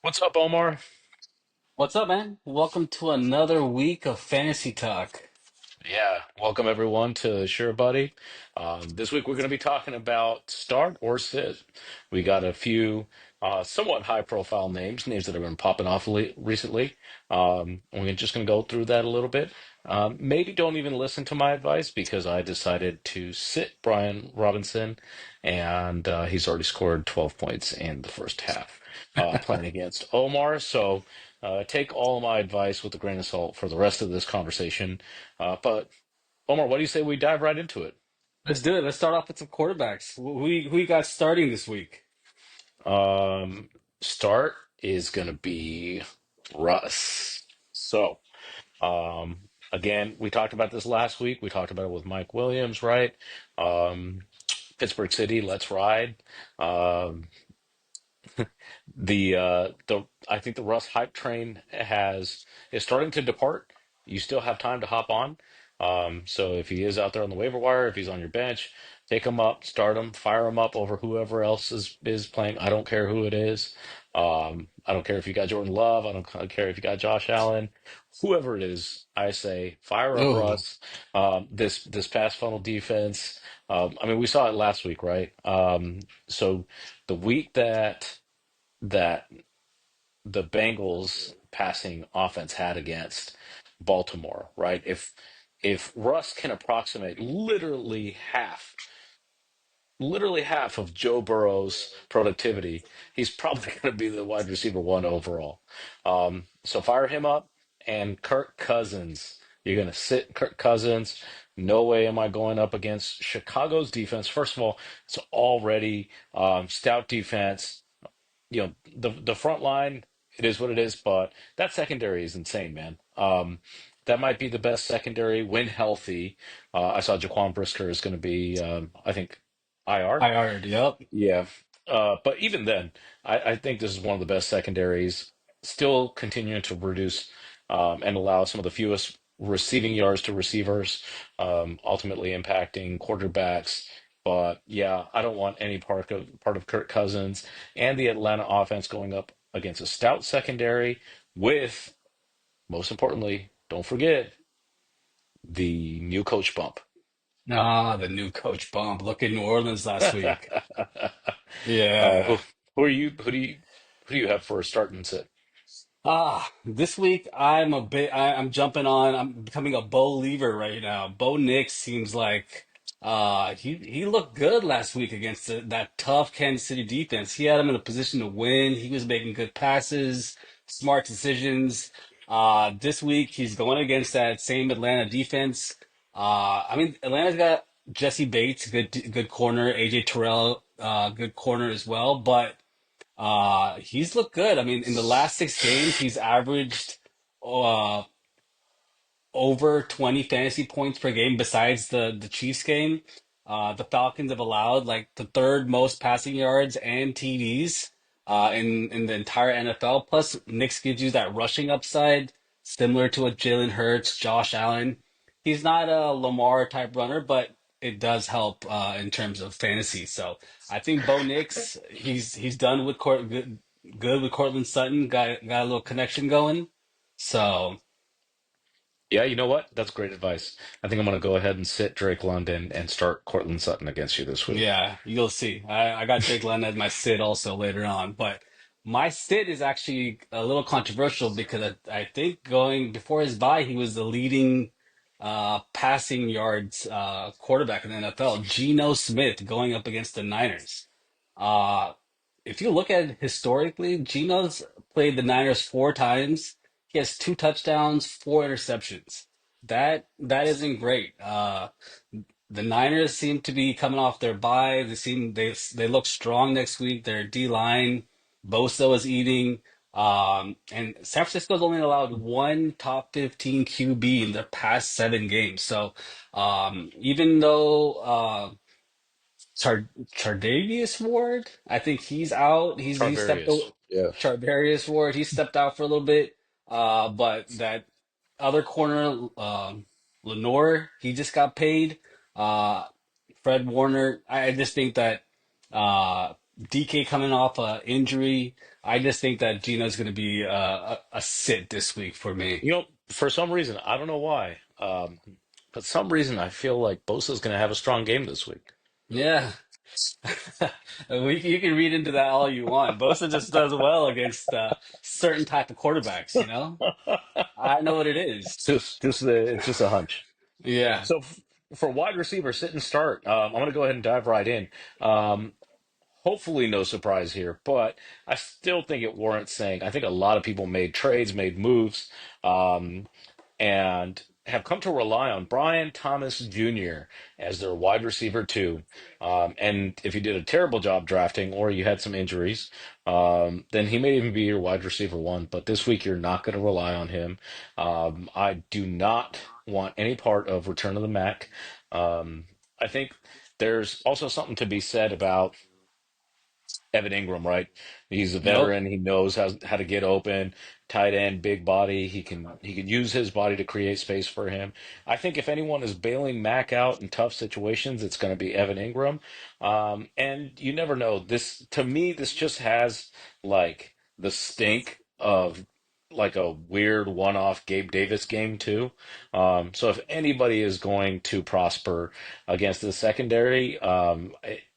What's up, Omar? What's up, man? Welcome to another week of fantasy talk. Yeah, welcome everyone to Sure Buddy. This week we're going to be talking about start or sit. We got a few somewhat high-profile names that have been popping off recently. We're just going to go through that a little bit. Maybe don't even listen to my advice because I decided to sit Brian Robinson, and he's already scored 12 points in the first half playing against Omar. So take all my advice with a grain of salt for the rest of this conversation. But Omar, what do you say we dive right into it? Let's do it. Let's start off with some quarterbacks. Who you got starting this week? Um, Start is going to be Russ. So, again, we talked about this last week. We talked about it with Mike Williams, right? Um, Pittsburgh City, let's ride. Um, the I think the Russ hype train is starting to depart. You still have time to hop on. So if he is out there on the waiver wire, if he's on your bench, take him up, start him, fire him up over whoever else is playing. I don't care who it is. I don't care if you got Jordan Love. I don't care if you got Josh Allen. Whoever it is, I say fire up Oh, Russ. This past funnel defense. I mean, we saw it last week, right? So the week that the Bengals passing offense had against Baltimore, right? If Russ can approximate literally half of Joe Burrow's productivity, he's probably going to be the wide receiver one overall. So fire him up and Kirk Cousins. You're going to sit Kirk Cousins. No way am I going up against Chicago's defense. First of all, it's already stout defense. The front line, it is what it is, but that secondary is insane, man. That might be the best secondary when healthy. I saw Jaquan Brisker is going to be, I think, IR. I already up. Yeah. But even then, I think this is one of the best secondaries, still continuing to reduce and allow some of the fewest receiving yards to receivers, ultimately impacting quarterbacks. But yeah, I don't want any part of Kirk Cousins and the Atlanta offense going up against a stout secondary with, most importantly, don't forget the new coach bump. Ah, the new coach bump. Look at New Orleans last week. Who Yeah. who are you? Who do you have for a start and sit? This week I'm jumping on. I'm becoming a Bo Lever right now. Bo Nix seems like he looked good last week against that tough Kansas City defense. He had him in a position to win. He was making good passes, smart decisions. This week he's going against that same Atlanta defense. I mean Atlanta's got Jesse Bates, good corner, AJ Terrell, good corner as well, but he's looked good. I mean, in the last 6 games, he's averaged uh over 20 fantasy points per game besides the Chiefs game. The Falcons have allowed like the third most passing yards and TDs in the entire NFL. Plus, Knicks gives you that rushing upside, similar to a Jalen Hurts, Josh Allen. He's not a Lamar type runner, but it does help in terms of fantasy. So I think Bo Nix, he's done with good with Cortland Sutton. Got a little connection going. So. Yeah, you know what? That's great advice. I think I'm going to go ahead and sit Drake London and start Cortland Sutton against you this week. Yeah, you'll see. I got Drake London as my sit also later on, but my sit is actually a little controversial because I think going before his bye, he was the leading passing yards quarterback in the NFL. Geno Smith going up against the Niners. Uh, if you look at it historically, Geno's played the Niners 4 times. He has 2 touchdowns, 4 interceptions. That isn't great. The Niners seem to be coming off their bye. They look strong next week. Their D line, Bosa is eating. And San Francisco's only allowed one top 15 QB in the past 7 games. So even though Chardavius Ward, I think he's out. He stepped Tarvarius. out. Yeah. Charvarius Ward, he stepped out for a little bit. But that other corner, Lenore, he just got paid. Uh, Fred Warner, I just think that DK coming off a injury. I just think that Gino's going to be a sit this week for me. For some reason, I don't know why, but some reason I feel like Bosa's going to have a strong game this week. Yeah, you can read into that all you want. Bosa just does well against certain type of quarterbacks. I know what it is. It's just a hunch. Yeah. So for wide receiver, sit and start. I'm going to go ahead and dive right in. Um, Hopefully, no surprise here, but I still think it warrants saying. I think a lot of people made trades, made moves. Um, and have come to rely on Brian Thomas Jr. as their wide receiver too. And if you did a terrible job drafting or you had some injuries, then he may even be your wide receiver one. But this week you're not going to rely on him. I do not want any part of Return of the Mac. I think there's also something to be said about Evan Ingram, right? He's a Yep. veteran. He knows how to get open, tight end, big body. He can use his body to create space for him. I think if anyone is bailing Mac out in tough situations, it's going to be Evan Ingram. And you never know. This to me, this just has like the stink of like a weird one-off Gabe Davis game too. So if anybody is going to prosper against the secondary,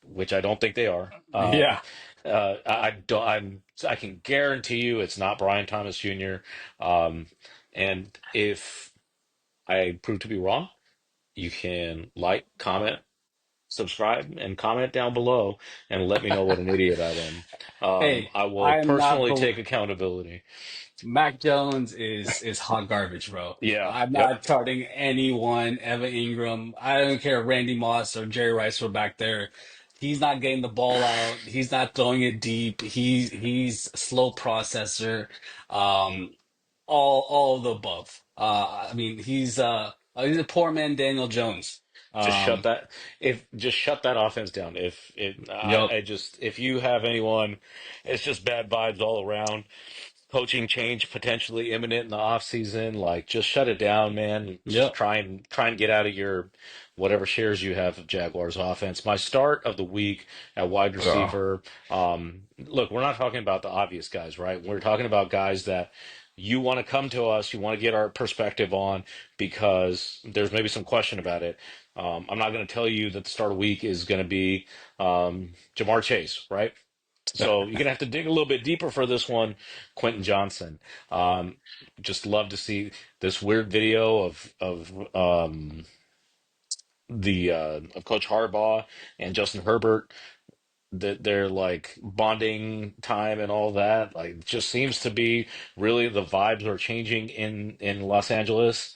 which I don't think they are. Yeah. I don't. I can guarantee you, it's not Brian Thomas Jr. Um, and if I prove to be wrong, you can like, comment, subscribe, and comment down below, and let me know what an idiot I am. Hey, I will I'm not. personally take accountability. Mac Jones is hot garbage, bro. Yeah. I'm Yep. not starting anyone, Evan Ingram. I don't care if Randy Moss or Jerry Rice were back there. He's not getting the ball out. He's not throwing it deep. He's a slow processor. Um, all of the above. I mean, he's a poor man Daniel Jones. Just shut Um, that. If just shut that offense down. If it, yep, I just if you have anyone, it's just bad vibes all around. Coaching change potentially imminent in the off season. Like, just shut it down, man. Just yep. try and get out of your whatever shares you have of Jaguars offense. My start of the week at wide Ugh. receiver. Look, we're not talking about the obvious guys, right? We're talking about guys that you want to come to us, you want to get our perspective on because there's maybe some question about it. I'm not going to tell you that the start of the week is going to be Jamar Chase, right? So you're gonna have to dig a little bit deeper for this one, Quentin Johnson. Um, just love to see this weird video of the of Coach Harbaugh and Justin Herbert, that they're like bonding time and all that. Like, it just seems to be really the vibes are changing in Los Angeles.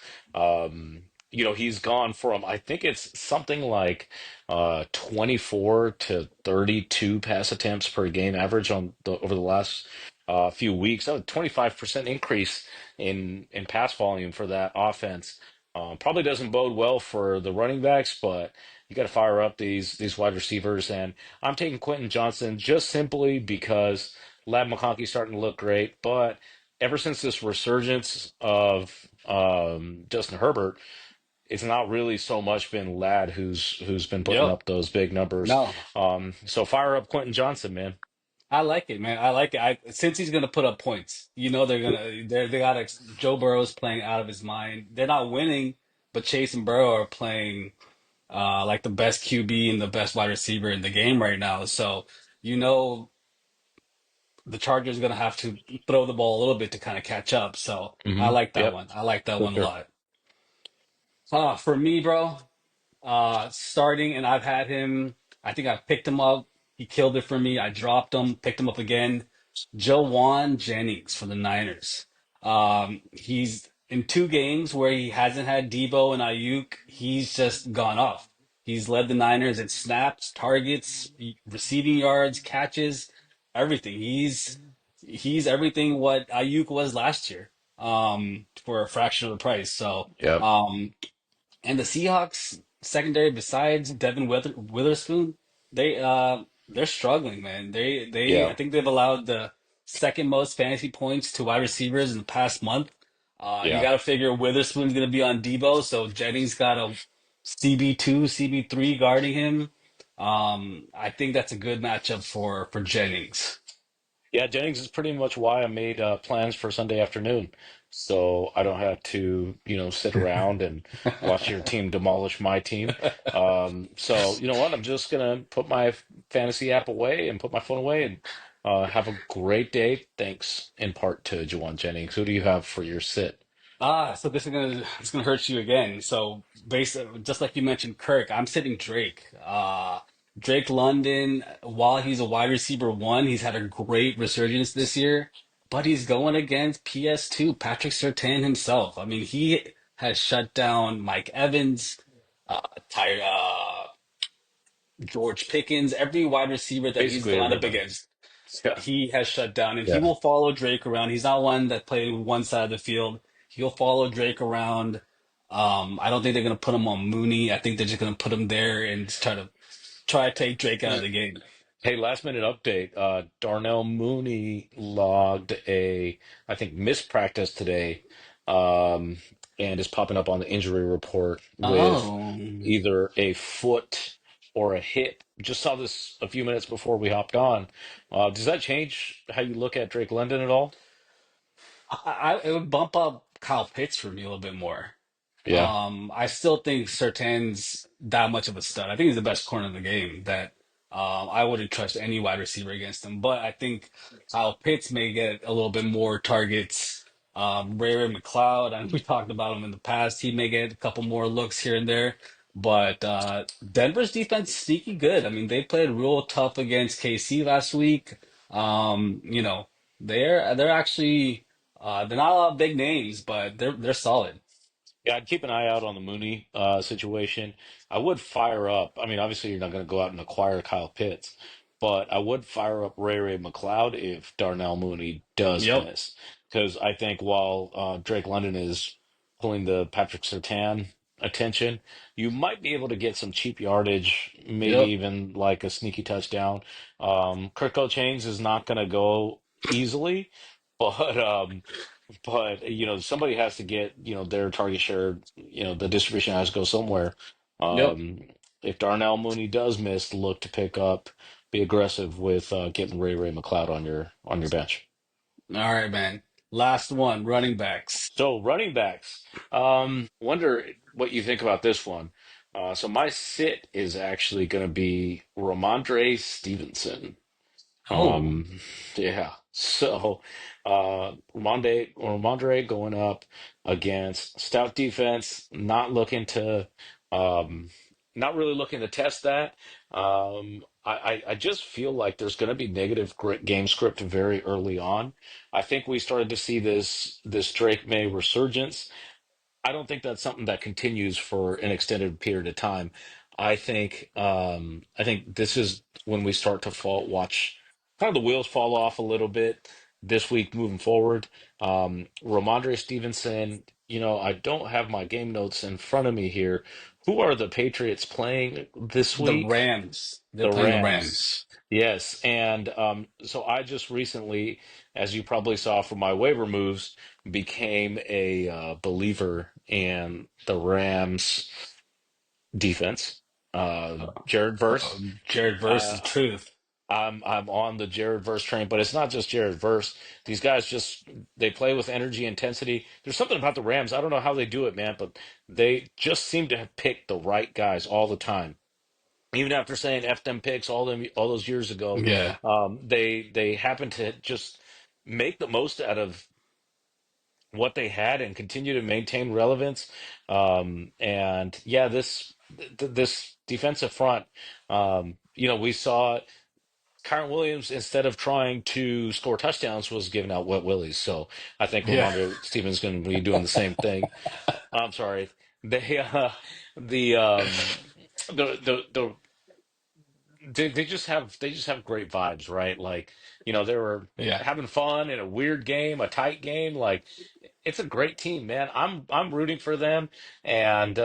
He's gone from, I think it's something like 24 to 32 pass attempts per game average over the last few weeks. That was a 25% increase in pass volume for that offense. Probably doesn't bode well for the running backs, but you got to fire up these wide receivers. And I'm taking Quentin Johnson just simply because Lab McConkey's starting to look great. But ever since this resurgence of Justin Herbert, it's not really so much been Lad who's been putting Yep. up those big numbers. No. So fire up Quentin Johnson, man. I like it, man. I like it. Since he's gonna put up points, they got Joe Burrow's playing out of his mind. They're not winning, but Chase and Burrow are playing like the best QB and the best wide receiver in the game right now. So you know the Chargers gonna have to throw the ball a little bit to kind of catch up. So I like that Yep, one. I like that for one a sure. lot. For me, bro. Starting, and I've had him. I think I picked him up. He killed it for me. I dropped him, picked him up again. Jawan Jennings for the Niners. He's in two games where he hasn't had Debo and Ayuk. He's just gone off. He's led the Niners in snaps, targets, receiving yards, catches, everything. He's everything what Ayuk was last year. For a fraction of the price. So, Yep. and the Seahawks secondary, besides Witherspoon, they're struggling, man. They I Yeah. think they've allowed the second most fantasy points to wide receivers in the past month. You Yeah. got to figure Witherspoon's gonna be on Debo, so Jennings got a CB2, CB3 guarding him. I think that's a good matchup for Jennings. Yeah, Jennings is pretty much why I made plans for Sunday afternoon, so I don't have to, sit around and watch your team demolish my team. So you know what? I'm just gonna put my fantasy app away and put my phone away and have a great day. Thanks in part to Juwan Jennings. Who do you have for your sit? So this is gonna it's gonna hurt you again. So basically, just like you mentioned, Kirk, I'm sitting Drake. Drake London, while he's a wide receiver one, he's had a great resurgence this year, but he's going against PS2, Patrick Surtain himself. I mean, he has shut down Mike Evans, Ty, George Pickens, every wide receiver that he's Basically gone up everybody. against Yeah, he has shut down, and he yeah. will follow Drake around. He's not one that plays one side of the field. He'll follow Drake around. I don't think they're gonna put him on Mooney. I think they're just gonna put him there and just try to take Drake out of the game. Hey, last minute update. Darnell Mooney logged I think, missed practice today, um, and is popping up on the injury report with Oh, either a foot or a hip. Just saw this a few minutes before we hopped on. Does that change how you look at Drake London at all? it would bump up Kyle Pitts for me a little bit more. Yeah. I still think Surtain's that much of a stud. I think he's the best corner in the game. That I wouldn't trust any wide receiver against him. But I think Kyle Pitts may get a little bit more targets. Ray McLeod, and we talked about him in the past. He may get a couple more looks here and there. But Denver's defense is sneaky good. I mean, they played real tough against KC last week. They're actually they're not a lot of big names, but they're solid. Yeah, I'd keep an eye out on the Mooney situation. I would fire up. I mean, obviously, you're not going to go out and acquire Kyle Pitts, but I would fire up Ray McLeod if Darnell Mooney does Yep. miss, because I think while Drake London is pulling the Patrick Surtain attention, you might be able to get some cheap yardage, maybe Yep. even like a sneaky touchdown. Kirk Chainz is not going to go easily, but somebody has to get their target share. The distribution has to go somewhere. Yep. um if Darnell Mooney does miss, look to pick up, be aggressive with getting Ray McLeod on your bench. All right, man. Last one, running backs. So running backs, wonder what you think about this one. So my sit is actually going to be Rhamondre Stevenson. Oh, Um, yeah. So, Rhamondre going up against stout defense, um, not really looking to test that. I just feel like there's going to be negative game script very early on. I think we started to see this Drake May resurgence. I don't think that's something that continues for an extended period of time. I think this is when we start to watch kind of the wheels fall off a little bit this week moving forward. Rhamondre Stevenson, I don't have my game notes in front of me here. Who are the Patriots playing this the week? Rams. They're The playing the Rams. Rams. Yes. And so I just recently, as you probably saw from my waiver moves, became a believer in the Rams defense. Jared Verse. Jared versus Uh, Truth. I'm on the Jared Verse train, but it's not just Jared Verse. These guys just they play with energy, intensity. There's something about the Rams. I don't know how they do it, man, but they just seem to have picked the right guys all the time, even after saying F them picks all those years ago. Yeah. They happen to just make the most out of what they had and continue to maintain relevance. And yeah, this defensive front, we saw Kyron Williams, instead of trying to score touchdowns, was giving out wet willies. So I think Yeah. Ramondre Stevens going to be doing the same thing. I'm sorry. They the the they just have great vibes, right? Like, they were Yeah. having fun in a weird game, a tight game. Like, it's a great team, man. I'm rooting for them, and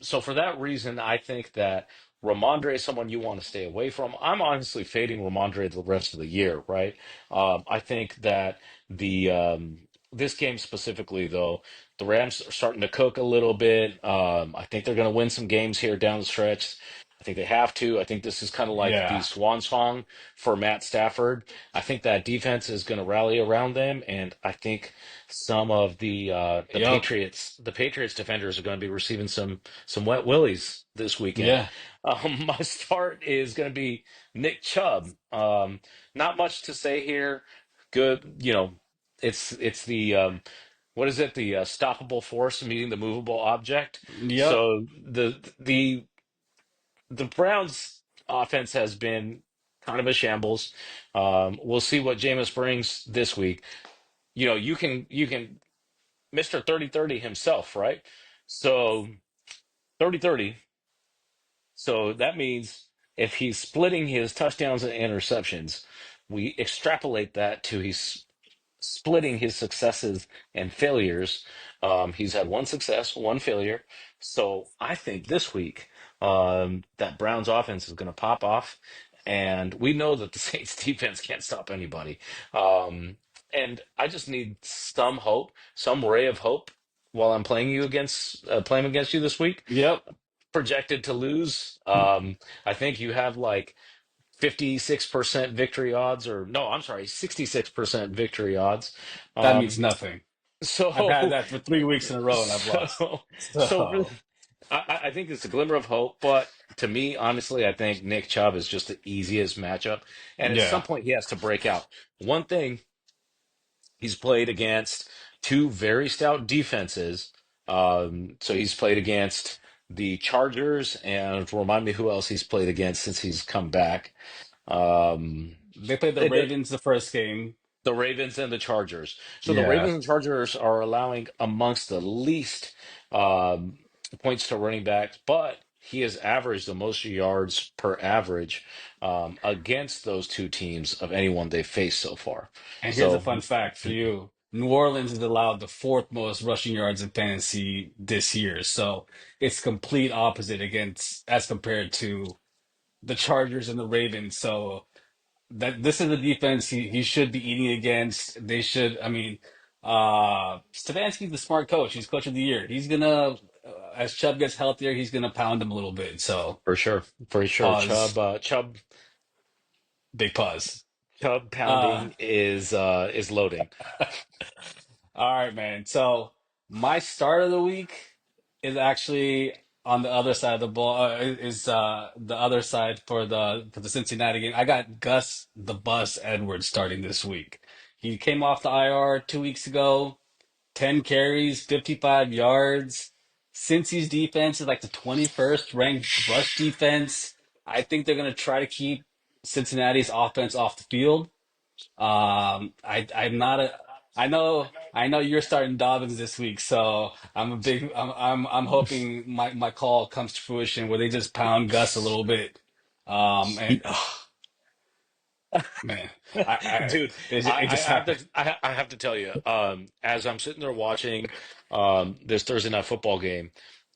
so for that reason, I think that Ramondre is someone you want to stay away from. I'm honestly fading Ramondre the rest of the year, right? I think that the this game specifically, though, the Rams are starting to cook a little bit. I think they're going to win some games here down the stretch. I think they have to. I think this is kind of like the Yeah. swan song for Matt Stafford. I think that defense is going to rally around them, and I think some of Yep. The Patriots defenders are going to be receiving some wet willies this weekend. Yeah. My start is going to be Nick Chubb. Not much to say here. Good, it's the what is it? The stoppable force meeting the movable object. Yep. So the Browns offense has been kind of a shambles. We'll see what Jameis brings this week. You can Mr. 30-30 himself, right? So 30-30. So that means if he's splitting his touchdowns and interceptions, we extrapolate that to his splitting his successes and failures. He's had one success, one failure. So I think this week that Browns offense is going to pop off, and we know that the Saints defense can't stop anybody. And I just need some hope, some ray of hope while I'm playing against you this week. Yep. Projected to lose. I think you have like 56% victory odds, or no, I'm sorry, 66% victory odds. That means Um, nothing. I've had so, that for 3 weeks in a row and I've lost. so, so really, So I think it's a glimmer of hope, but to me, honestly, I think Nick Chubb is just the easiest matchup. And at some yeah. point, he has to break out. One thing, he's played against two very stout defenses. So he's played against the Chargers, and remind me who else he's played against since he's come back. Um, They played the they did Ravens the first game. the Ravens and the Chargers. So the Yeah. Ravens and Chargers are allowing amongst the least um, points to running backs, but he has averaged the most yards per average against those two teams of anyone they've faced so far. And here's a So fun fact for you. New Orleans has allowed the fourth most rushing yards in fantasy this year. So it's complete opposite against as compared to the Chargers and the Ravens. So that this is the defense he should be eating against. They should, I mean, Stefanski's the smart coach. He's coach of the year. He's gonna, as Chubb gets healthier, he's gonna pound him a little bit. So for sure, pause, big pause. Chubb Uh, pounding is loading. all right, man. So my start of the week is actually on the other side of the ball. Is the other side for the Cincinnati game. I got Gus the Bus Edwards starting this week. He came off the IR 2 weeks ago. 10 carries, 55 yards. Cincy's defense is like the 21st ranked rush defense. I think they're going to try to keep Cincinnati's offense off the field. I'm not a, I know you're starting Dobbins this week, so I'm hoping my call comes to fruition where they just pound Gus a little bit. And oh, man, Dude, it just happened. I have to tell you, as I'm sitting there watching this Thursday night football game,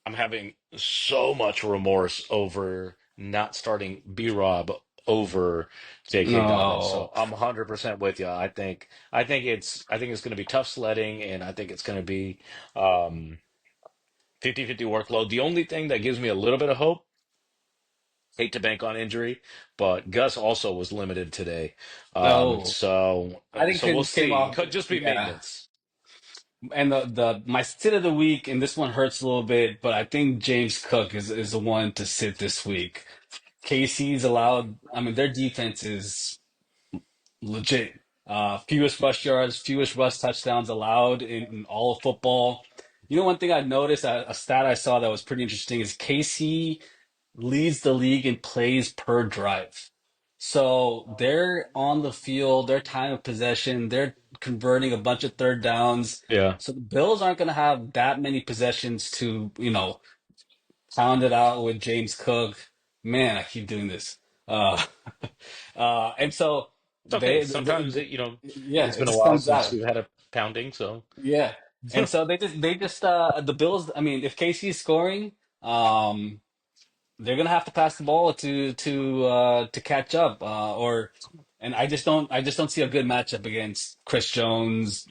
I'm having so much remorse over not starting B Rob over J.K. Dobbins. So No. I'm 100% with you. I think it's going to be tough sledding, and I think it's going to be 50-50 workload. The only thing that gives me a little bit of hope, hate to bank on injury, but Gus also was limited today. No. So I think so he we'll just came see. off. Could just be Yeah. maintenance And the my sit of the week, and this one hurts a little bit, but I think James Cook is the one to sit this week. KC's allowed, I mean, their defense is legit. Fewest rush yards, fewest rush touchdowns allowed in all of football. You know, one thing I noticed, a stat I saw that was pretty interesting is KC leads the league in plays per drive. So they're on the field, their time of possession, they're converting a bunch of third downs. Yeah. So the Bills aren't going to have that many possessions to, pound it out with James Cook. Man, I keep doing this. Uh, and so It's okay. they, Sometimes yeah, it's it been a just while comes since out. we've had a pounding, so Yeah. And so the Bills, I mean, if KC is scoring, um, they're gonna have to pass the ball to catch up. And I just don't see a good matchup against Chris Jones,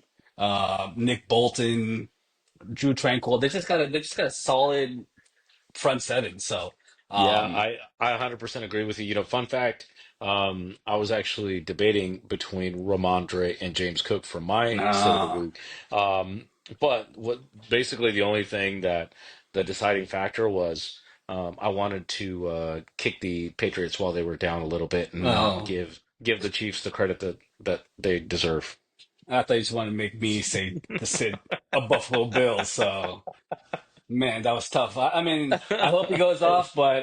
Nick Bolton, Drew Tranquil. They just got a solid front seven. So Yeah, Um, I 100% agree with you. You know, fun fact, I was actually debating between Rhamondre and James Cook for my sit of the uh, week. But what basically the only thing that the deciding factor was, I wanted to kick the Patriots while they were down a little bit and not oh, give the Chiefs the credit that they deserve. I thought you just wanted to make me say to sit a Buffalo Bills. So man, that was tough. I mean, I hope he goes off, but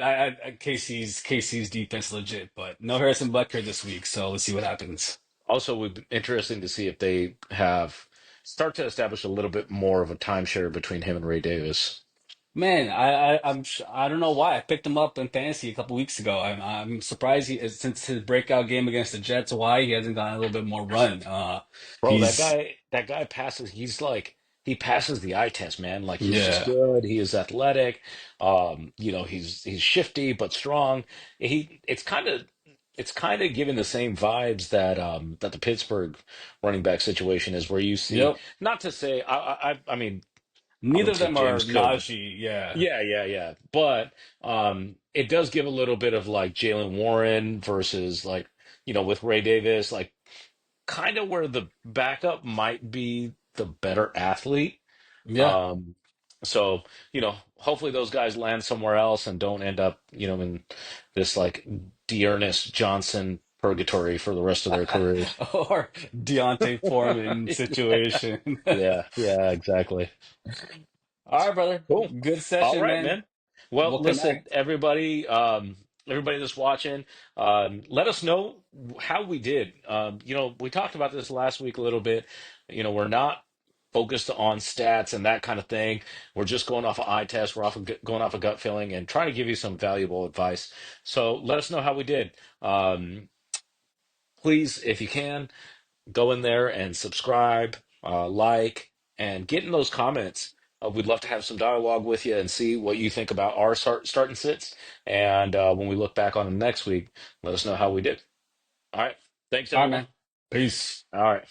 KC's defense legit. But no Harrison Butker this week, so let's see what happens. Also, would be interesting to see if they have start to establish a little bit more of a timeshare between him and Ray Davis. Man, I don't know why I picked him up in fantasy a couple weeks ago. I'm surprised since his breakout game against the Jets, why he hasn't gotten a little bit more run. Bro, He's that guy passes. He's like he passes the eye test, man. Like he's just yeah, good. He is athletic. You know, he's shifty but strong. It's kind of giving the same vibes that that the Pittsburgh running back situation is, where you see. yep. Not to say, I mean, I Neither would of take them are James Cook. Najee. Yeah, Yeah, yeah, yeah. But it does give a little bit of like Jalen Warren versus like with Ray Davis, like kind of where the backup might be the better athlete. yeah. Um, so, hopefully those guys land somewhere else and don't end up, in this like Dearness Johnson purgatory for the rest of their careers. Or Deontay Foreman situation. Yeah, yeah, exactly. All right, brother. Cool. Good All session, right, man. man. Well, We'll listen, connect. everybody, everybody that's watching, let us know how we did. We talked about this last week a little bit. We're not focused on stats and that kind of thing. We're just going off of eye test. We're going off of gut feeling and trying to give you some valuable advice. So let us know how we did. Please, if you can, go in there and subscribe, like, and get in those comments. We'd love to have some dialogue with you and see what you think about our start and sits. And when we look back on them next week, let us know how we did. All right. Thanks, All right, everyone. man. Peace. All right.